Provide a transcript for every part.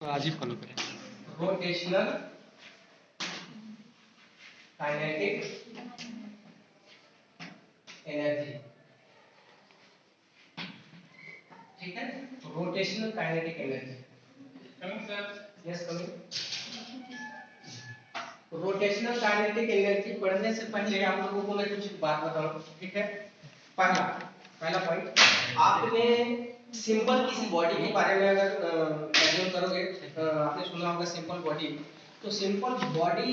आज ही फॉलो करें। Rotational kinetic energy, ठीक है। Rotational kinetic energy, coming sir, yes coming. Rotational kinetic energy पढ़ने से पहले आप लोगों को मैं कुछ बात बताऊं, ठीक है। पहला पॉइंट, आपने सिंपल किसी बॉडी के बारे में अगर एज्यूम करोगे, आपने सुना होगा सिंपल बॉडी। तो सिंपल बॉडी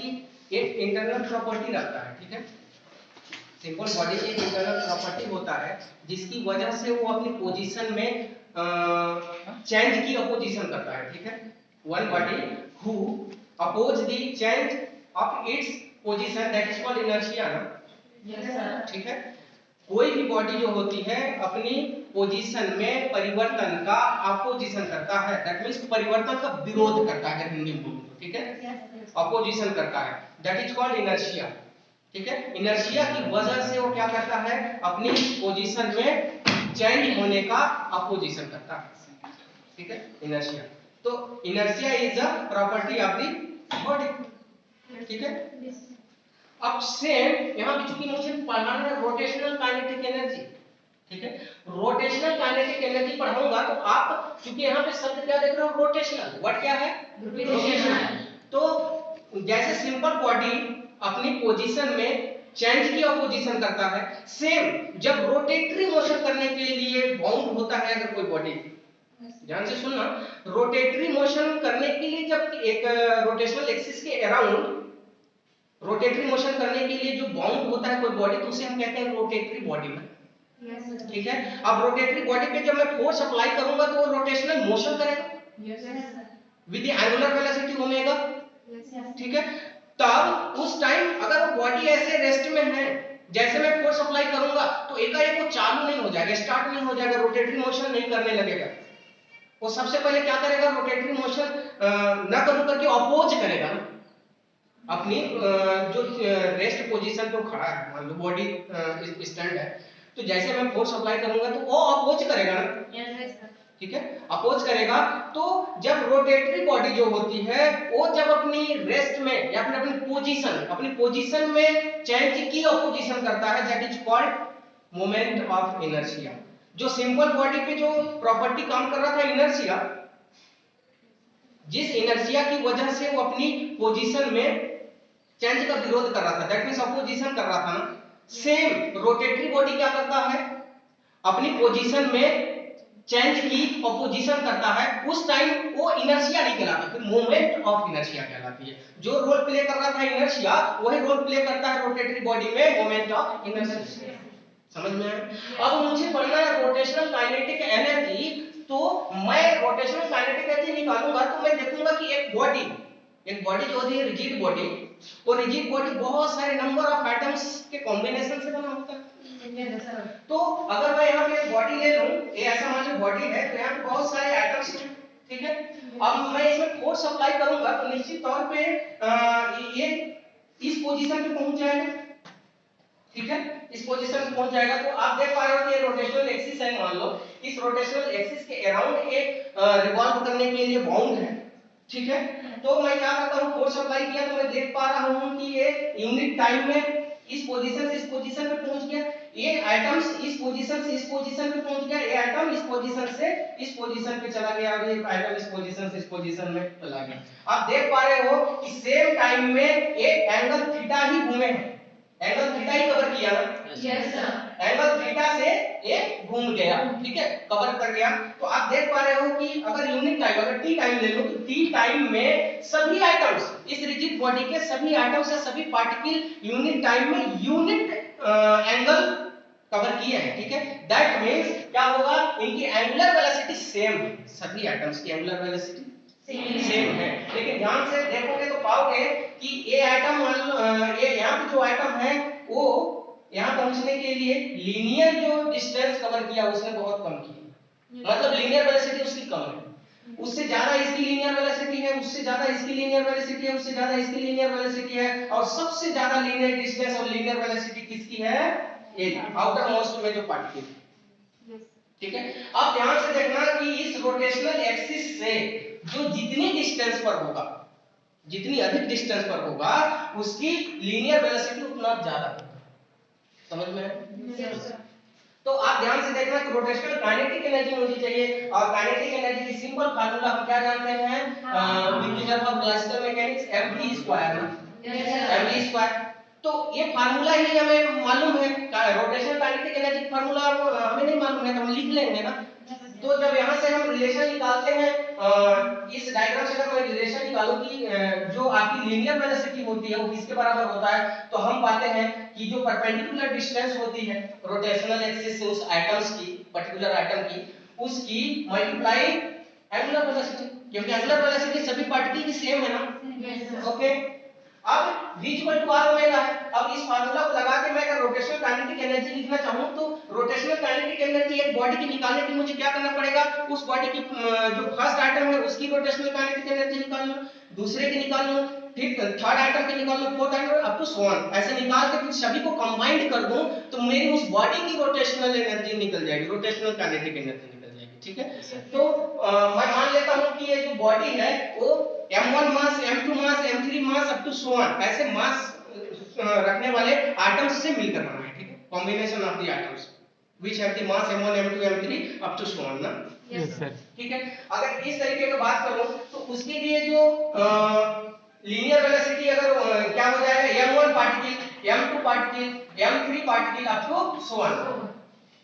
एक इंटरनल प्रॉपर्टी रखता है, ठीक है। सिंपल बॉडी एक इंटरनल प्रॉपर्टी होता है जिसकी वजह से वो अपनी पोजीशन में चेंज की अपोजिशन करता है, ठीक है। One body who oppose the change of its position, that is called inertia ना। यस सर, ठीक है। कोई भी बॉडी जो होती है अपनी पोजीशन में परिवर्तन का अपोजिशन करता है, दैट मींस परिवर्तन का विरोध करता है, हिंदी में बोलो, ठीक है। अपोजिशन करता है, दैट इज कॉल्ड इनर्शिया, ठीक है। इनर्शिया की वजह से वो क्या करता है, अपनी पोजीशन में चेंज होने का अपोजिशन करता है, ठीक है। इनर्शिया, तो inertia is a property of the body, ठीक है। अब सेम यहाँ भी चूंकि मुझे पढ़ाना है रोटेशनल काइनेटिक एनर्जी, ठीक है। रोटेशनल काइनेटिक एनर्जी पढ़ाऊंगा तो आप चूंकि यहाँ पे शब्द क्या देख रहे हो, रोटेशनल, वर्ड क्या है, रोटेशनल। तो जैसे सिंपल बॉडी अपनी पोजीशन में चेंज की अपोजिशन करता है, सेम जब रोटेटरी मोशन करने के लिए बाउंड होता है अगर कोई बॉडी, ध्यान से सुनना, रोटेटरी मोशन करने के लिए जब एक रोटेशनल एक्सिस के अराउंड रोटेटरी मोशन करने के लिए जो बाउंड होता है कोई बॉडी, तो उसे हम कहते हैं रोटेटरी बॉडी में, ठीक है। अब रोटेटरी बॉडी पे जब मैं फोर्स अप्लाई करूंगा तो वो रोटेशनल मोशन करेगा with the angular velocity omega, ठीक है। तब उस टाइम अगर वो बॉडी ऐसे रेस्ट में है, जैसे मैं फोर्स अप्लाई करूंगा तो एकाएक वो चालू नहीं हो जाएगा, स्टार्ट नहीं हो जाएगा, रोटेटरी मोशन नहीं करने लगेगा। वो सबसे पहले क्या करेगा, रोटेटरी मोशन ना करूं करके अपोज करेगा अपनी जो रेस्ट पोजीशन पे खड़ा है, मान लो बॉडी स्टैंड है, तो जैसे मैं फोर्स अप्लाई करूंगा तो वो अपोज करेगा ना, ठीक है, अपोज करेगा। तो जब रोटेटरी बॉडी जो होती है वो जब अपनी रेस्ट में या फिर अपनी पोजीशन में चेंज की अपोजिशन करता है, that is called moment of inertia. जो सिंपल बॉडी पे जो प्रॉपर्टी काम कर रहा था इनर्शिया, जिस इनर्शिया की वजह से वो अपनी पोजीशन में चेंज का विरोध कर रहा था, दैट मींस अपोजिशन कर रहा था ना, सेम रोटेटरी बॉडी क्या करता है, अपनी पोजीशन में चेंज की अपोजिशन करता है, उस टाइम वो इनर्शिया नहीं कहलाती, फिर मोमेंट ऑफ इनर्शिया कहलाती है। जो रोल प्ले कर रहा था इनर्शिया, वही रोल प्ले करता है रोटेटरी बॉडी में मोमेंट ऑफ इनर्शिया। समझ में आया? अब मुझे पढ़ना है रोटेशनल काइनेटिक एनर्जी, तो मैं रोटेशनल काइनेटिक एनर्जी निकालूंगा तो मैं देखूंगा कि एक बॉडी जो होती है रिजिड बॉडी, वो रिजिड बॉडी बहुत सारे नंबर ऑफ एटम्स के कॉम्बिनेशन से बना होता है। तो अगर मैं यहाँ पे बॉडी ले लूं, ये ऐसा मान लो बॉडी है, तो यहाँ पे बहुत सारे एटम्स हैं, ठीक है। अब मैं इसमें फोर्स अप्लाई करूंगा तो निश्चित तौर पे ये इस पोजीशन पे पहुंच जाएगा, ठीक है, इस पोजीशन पे पहुंच जाएगा। तो आप देख पा रहे हो कि रोटेशनल एक्सिस है, मान लो इस रोटेशनल एक्सिस के अराउंड एक रिवॉल्व करने के लिए बाउंड है, ठीक है। तो मैं क्या करता हूं, फोर्स अप्लाई किया तो मैं देख पा रहा हूं कि ये यूनिट टाइम में इस पोजीशन से इस पोजीशन पे पहुंच गया, ये एटम्स इस पोजीशन से इस पोजीशन पे पहुंच गया, ये एटम इस पोजीशन से इस पोजीशन पे चला गया और ये एटम इस पोजीशन से इस पोजीशन में चला गया। आप देख पा रहे हो कि सेम टाइम में एक एंगल थीटा ही घूमे हैं, एंगल थीटा ही कवर किया ना, यस सर, एंगल थीटा से ये घूम गया, ठीक है, कवर कर गया। तो आप देख पा रहे हो कि अगर यूनिट टाइम, अगर टी टाइम ले लो तो टी टाइम में सभी एटम्स, इस रिजिड बॉडी के सभी एटम्स या सभी पार्टिकल यूनिट टाइम में यूनिट एंगल कवर किए हैं, ठीक है। दैट मींस क्या होगा, इनकी एंगुलर वेलोसिटी सेम है, सभी एटम्स की एंगुलर वेलोसिटी सेम है। लेकिन ध्यान से देखोगे तो पाओगे कि ये एटम, ये यहाँ पे जो एटम है वो यहाँ पहुंचने के लिए लीनियर जो डिस्टेंस कवर किया उसने बहुत कम किया, मतलब लीनियर वेलोसिटी उसकी कम है, उससे ज्यादा इसकी लीनियर वेलोसिटी है, उससे ज्यादा इसकी लीनियर वेलोसिटी है, उससे ज्यादा इसकी लीनियर वेलोसिटी है, और सबसे ज्यादा लीनियर डिस्टेंस और लीनियर वेलोसिटी किसकी है, एक आउटर मोस्ट में जो पार्टिकल, ठीक है। अब ध्यान से देखना कि इस रोटेशनल एक्सिस से जो जितनी डिस्टेंस पर होगा, जितनी अधिक डिस्टेंस पर होगा उसकी लीनियर वेलोसिटी उतना ज्यादा होगा। समझ में है? तो आप ध्यान से देखना कि रोटेशनल काइनेटिक एनर्जी मुझे चाहिए, और काइनेटिक एनर्जी की सिंपल फार्मूला हम क्या जानते हैं, division of classical mechanics mv square ना, mv स्क्वायर। तो ये फार्मूला ही हमें मालूम है, रोटेशनल काइनेटिक एनर्जी फार्मूला हमें नहीं मालूम है तो हम लिख लेंगे ना। तो जब यहाँ से हम रिलेशन निकालते हैं, इस डायग्राम से अगर मैं रिलेशन निकालूं कि जो आपकी लीनियर वेलोसिटी होती है वो किसके बराबर होता है, तो हम पाते हैं कि जो परपेंडिकुलर डिस्टेंस होती है रोटेशनल एक्सिस से उस एटम्स की, पर्टिकुलर एटम की, उसकी मल्टीप्लाई एंगुलर वेलोसिटी, क्योंकि एंगुलर वेलोसिटी सभी पार्टिकल की सेम है ना। ओके, अब v = r ओमेगा है। अब इस फार्मूला को लगा के मैं अगर रोटेशनल काइनेटिक एनर्जी लिखना चाहूं तो रोटेशनल काइनेटिक एनर्जी एक बॉडी की निकालने के लिए मुझे क्या करना पड़ेगा, उस बॉडी की जो फर्स्ट एटम है उसकी रोटेशनल काइनेटिक एनर्जी निकाल लूं, दूसरे की निकाल लूं, फिर थर्ड एटम की निकाल लूं, fourth atom up to so on, ऐसे निकाल के फिर सभी को कंबाइंड कर दूं तो मेरी उस बॉडी की रोटेशनल एनर्जी निकल जाएगी, रोटेशनल काइनेटिक एनर्जी निकल जाएगी। ठीक है, तो मैं मान लेता हूं कि ये जो बॉडी है वो m1 mass, m2 mass, m3 mass up to so on, ऐसे मास रखने वाले एटम्स से मिलकर बना है। ठीक है, combination of the atoms which have the mass m1 m2 m3 up to so on ना। Yes sir. ठीक है, अगर इस तरीके की बात करूं तो उसके लिए जो लीनियर वेलोसिटी अगर क्या हो जाएगा, m1 particle, m2 particle, m3 particle up to so on.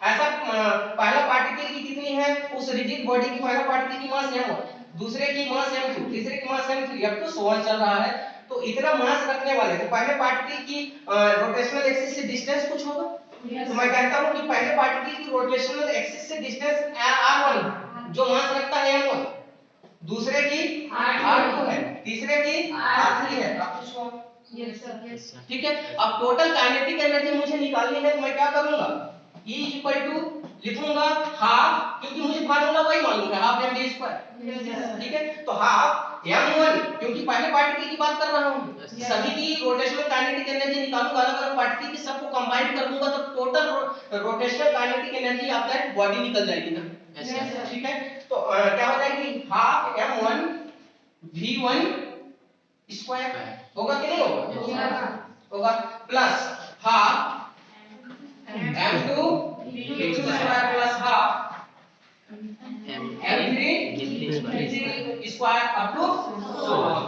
ऐसा पहला पार्टिकल की कितनी है, उस रिजिड बॉडी की पहला पार्टिकल की मास m1, दूसरे की मास m2, तीसरे की mass m3 up to so on चल रहा है। तो इतना मास रखने वाले तो पहले पार्टिकल की रोटेशनल एक्सिस से डिस्टेंस कुछ होगा। तो मैं कहता हूं कि पहले पार्टिकल की रोटेशनल एक्सिस से डिस्टेंस r1 जो मास रखता है m1, दूसरे की r2 है, तीसरे की r3 है, up to so on. Yes sir. ठीक है, अब टोटल काइनेटिक एनर्जी मुझे निकालनी है तो मैं क्या करूंगा, E इक्वल टू लिखूंगा हाफ, क्योंकि मुझे फार्मूला वही मालूम है, हाफ mv स्क्वायर। ठीक है, तो हाफ m1, क्योंकि पहले पार्टिकल की बात कर रहा हूं, सभी की रोटेशनल काइनेटिक एनर्जी निकालूंगा, अलग-अलग पार्टिकल की सबको कंबाइन कर दूंगा तो टोटल रोटेशनल काइनेटिक एनर्जी आपका बॉडी निकल जाएगी ना। ठीक है, तो क्या हो जाएगी, हाफ m1 v1 स्क्वायर होगा कि नहीं होगा, होगा, plus half m2 v2 square plus half m3 square up to so on.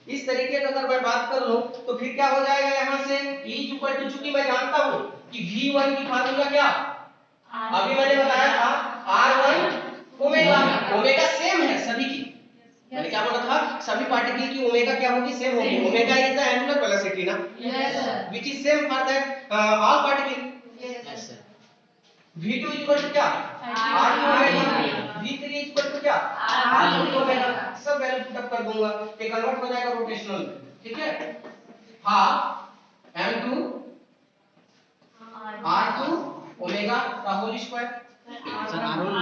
इस तरीके से अगर मैं बात कर लूं तो फिर क्या हो जाएगा, यहां से E इक्वल टू, चूंकि मैं जानता हूं कि V1 की फार्मूला क्या, अभी मैंने बताया था R1 ओमेगा, ओमेगा सेम है सभी की, मैंने क्या बोला था, सभी पार्टिकल की ओमेगा क्या होगी, सेम होगी, omega is the angular velocity ना, yes sir, which is same for that all particle. Yes sir, v2 equal to क्या, r2 omega, v3 equal to क्या, r3 ओमेगा, सब वैल्यू पुट अप कर दूंगा, ये कन्वर्ट हो जाएगा रोटेशनल। ठीक है, हाफ m2 r2 ओमेगा का होल स्क्वायर, सर r1,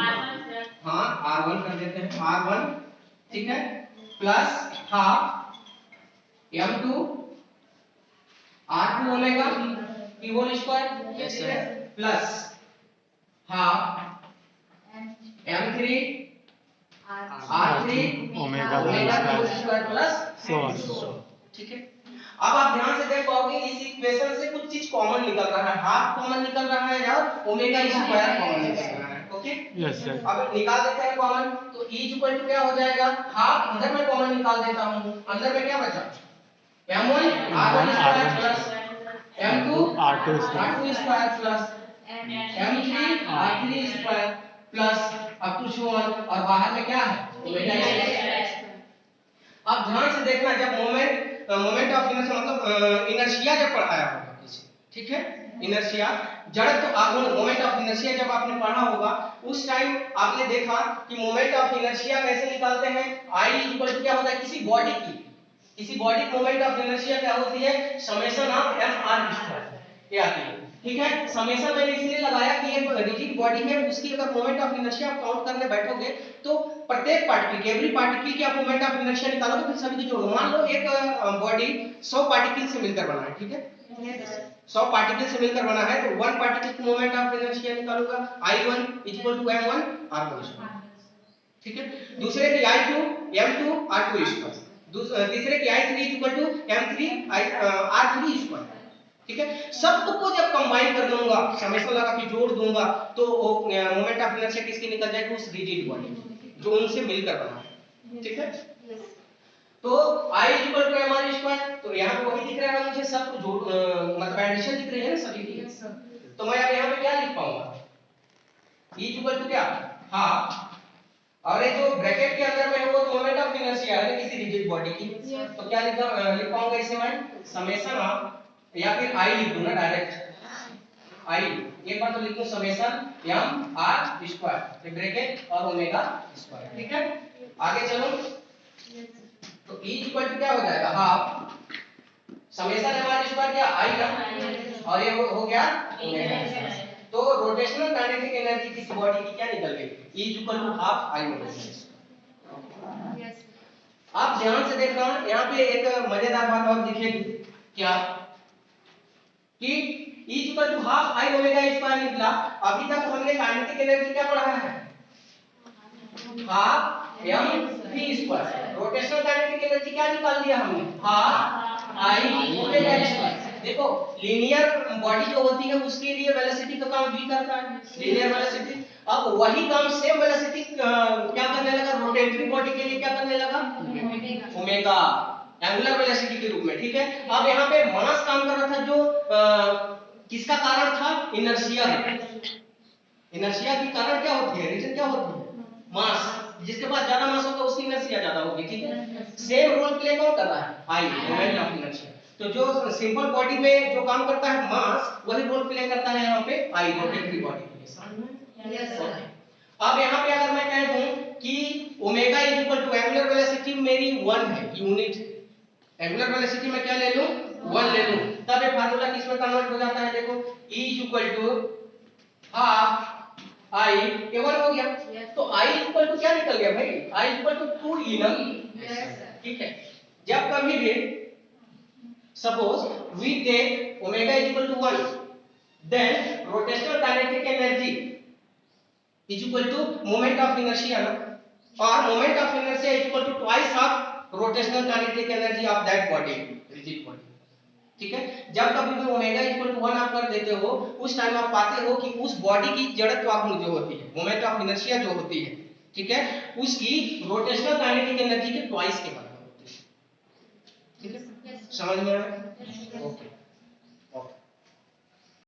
हां r1 कर देते हैं, r1, ठीक है, plus half m2 r2 omega की whole square, yes sir, plus half m3 r3 omega की होल स्क्वायर प्लस सो। ठीक है, अब आप ध्यान से देख पाओगे इस इक्वेशन से कुछ चीज कॉमन निकल रहा है, हाफ कॉमन निकल रहा है और ओमेगा स्क्वायर कॉमन निकल रहा है। Okay, yes sir. अब निकाल देते हैं कॉमन, तो E इक्वल टू क्या हो जाएगा, हाफ इधर मैं कॉमन निकाल देता हूं, अंदर में क्या बचा, m1 r1 square plus m2 r2 square plus m3 r3 square plus up to so on, और बाहर में क्या है, ओमेगा स्क्वायर। अब ध्यान से देखना, जब मोमेंट ऑफ इनर्शिया मतलब इनर्शिया जब पढ़ाया होगा किसी, ठीक है, इनर्शिया जड़त्व आघूर्ण, मोमेंट ऑफ इनर्शिया जब आपने पढ़ा होगा उस टाइम आपने देखा कि मोमेंट ऑफ इनर्शिया कैसे निकालते हैं, I इक्वल टू क्या होता है, किसी बॉडी की मोमेंट ऑफ इनर्शिया क्या होती है, समेशन ऑफ mr स्क्वायर ये आती है। ठीक है, समेशन मैंने इसलिए लगाया कि ये रिजिड बॉडी है, उसकी अगर मोमेंट ऑफ इनर्शिया आप काउंट करने बैठोगे तो प्रत्येक पार्टिकल, एवरी पार्टिकल की आप मोमेंट ऑफ इनर्शिया निकालोगे फिर सभी की जोड़ो। मान लो एक बॉडी 100 पार्टिकल से मिलकर बना है, ठीक है, 100 पार्टिकल से मिलकर बना है, तो वन पार्टिकल की मोमेंट ऑफ इनर्शिया निकालूंगा I1 equal to m1 r1, ठीक है, दूसरे की I2 m2 r2 स्क्वायर, तीसरे की i3 equal to m3 r3 square. ठीक है, सबको जब कंबाइन कर दूंगा, समेशन लगा के जोड़ दूंगा, तो मोमेंट ऑफ इनर्शिया किसकी निकल जाएगी, उस रिजिड बॉडी जो उनसे मिलकर बना है। ठीक है, तो I equal to mr square, तो यहाँ पे वही दिख रहा है मुझे, सब जोड़ मतलब एडिशन दिख रही है ना सभी की। तो मैं अब यहाँ पे क्या लिख पाऊंगा, E इक्वल टू क्या, हाफ, और ये जो ब्रैकेट के अंदर में है वो तो मोमेंट ऑफ इनर्शिया है किसी रिजिड बॉडी की, तो क्या लिख पाऊंगा इसे मैं, समेशन ऑफ, या फिर I लिख दूं ना डायरेक्ट, I एक बार तो लिख दूं summation m r square bracket और ओमेगा स्क्वायर। ठीक है, आगे चलो, तो E इक्वल टू क्या हो जाएगा, half summation m r square क्या I ना, और ये हो गया ओमेगा। तो रोटेशनल काइनेटिक एनर्जी किसी बॉडी की क्या निकल गई, E equal to half I omega. आप ध्यान से देखना, यहाँ पे एक मजेदार बात और दिखेगी, क्या कि E equal to half I omega square निकला। अभी तक हमने काइनेटिक एनर्जी क्या पढ़ा है, half m v square, rotational kinetic energy क्या निकाल दिया हमने, हाफ I ओमेगा स्क्वायर। देखो लीनियर बॉडी जो होती है उसके लिए वेलोसिटी का काम v करता है, लीनियर वेलोसिटी। अब वही काम सेम वेलोसिटी क्या करने लगा, रोटेटरी बॉडी के लिए क्या करने लगा, ओमेगा, एंगुलर वेलोसिटी के रूप में। ठीक है, अब यहाँ पे मास काम कर रहा था जो किसका कारण था, इनर्शिया। इनर्शिया के कारण क्या होती है, रीजन क्या होती है, मास, जिसके पास ज्यादा मास होगा उसकी इनर्शिया ज्यादा होगी। ठीक है, सेम रोल प्ले कौन कर रहा है, आई, मोमेंट ऑफ इनर्शिया। तो जो सिंपल बॉडी में जो काम करता है मास, वही रोल प्ले करता है यहाँ पे आई, रोटेटरी बॉडी के लिए। Yes sir. अब यहाँ पे अगर मैं कह दूं कि omega is equal to angular velocity मेरी 1 है, यूनिट एंगुलर वेलोसिटी में क्या ले लूं, 1 ले लूं, तब ये फार्मूला किस में कन्वर्ट हो जाता है, देखो E is equal to half I, ये 1 हो गया। तो I इक्वल टू क्या निकल गया भाई, I इक्वल टू 2E ना। ठीक है, जब कभी भी suppose we take omega is equal to 1, then rotational kinetic energy is equal to moment of inertia ना, और moment of inertia is equal to twice of rotational kinetic energy of that body, rigid body। ठीक है, जब कभी भी omega equal to 1 आप कर देते हो, उस टाइम आप पाते हो कि उस बॉडी की जड़त्वाघूर्ण जो होती है, मोमेंट ऑफ इनर्शिया जो होती है, ठीक है, उसकी रोटेशनल काइनेटिक एनर्जी के ट्वाइस के बराबर होती है। ठीक है, समझ में आया।